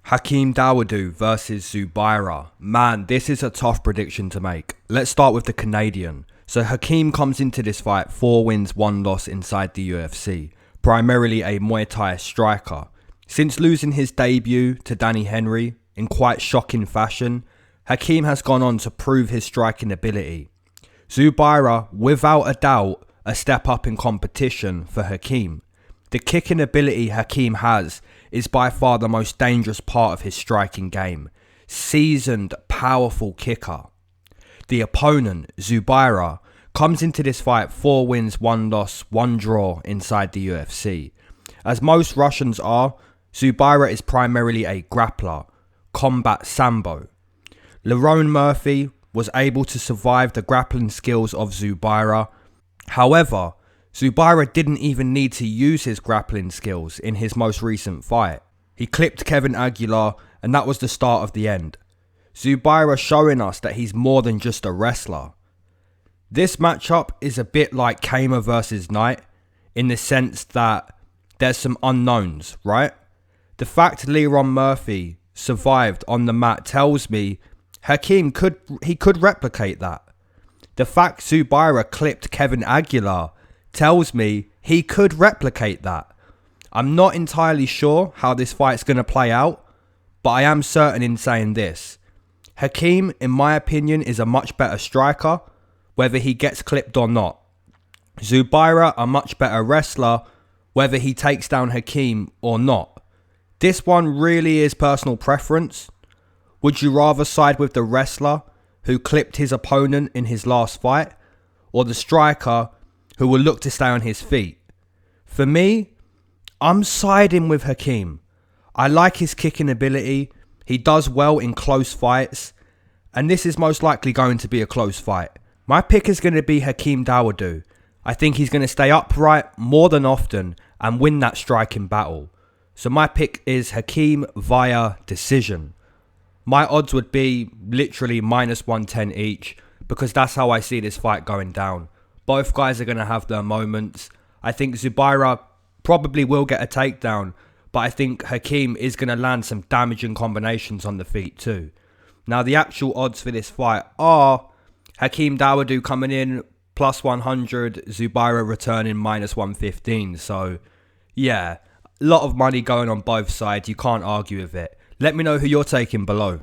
Hakeem Dawodu versus Zubaira. Man, this is a tough prediction to make. Let's start with the Canadian. So Hakeem comes into this fight 4 wins, 1 loss inside the UFC. Primarily a Muay Thai striker. Since losing his debut to Danny Henry in quite shocking fashion, Hakeem has gone on to prove his striking ability. Zubaira, without a doubt, a step up in competition for Hakeem. The kicking ability Hakeem has is by far the most dangerous part of his striking game. Seasoned, powerful kicker. The opponent, Zubaira, comes into this fight 4 wins, 1 loss, 1 draw inside the UFC. As most Russians are, Zubaira is primarily a grappler, combat sambo. Lerone Murphy was able to survive the grappling skills of Zubaira. However, Zubaira didn't even need to use his grappling skills in his most recent fight. He clipped Kevin Aguilar, and that was the start of the end. Zubaira showing us that he's more than just a wrestler. This matchup is a bit like Kamer versus Knight, in the sense that there's some unknowns, right? The fact Lerone Murphy survived on the mat tells me Hakeem could replicate that. The fact Zubaira clipped Kevin Aguilar tells me he could replicate that. I'm not entirely sure how this fight's going to play out, but I am certain in saying this. Hakeem, in my opinion, is a much better striker, whether he gets clipped or not. Zubaira, a much better wrestler, whether he takes down Hakeem or not. This one really is personal preference. Would you rather side with the wrestler who clipped his opponent in his last fight, or the striker who will look to stay on his feet? For me, I'm siding with Hakeem. I like his kicking ability. He does well in close fights, and this is most likely going to be a close fight. My pick is going to be Hakeem Dawodu. I think he's going to stay upright more than often and win that striking battle. So my pick is Hakeem via decision. My odds would be literally -110 each, because that's how I see this fight going down. Both guys are going to have their moments. I think Zubaira probably will get a takedown, but I think Hakeem is going to land some damaging combinations on the feet too. Now, the actual odds for this fight are Hakeem Dawodu coming in +100, Zubaira returning -115. So, yeah, a lot of money going on both sides. You can't argue with it. Let me know who you're taking below.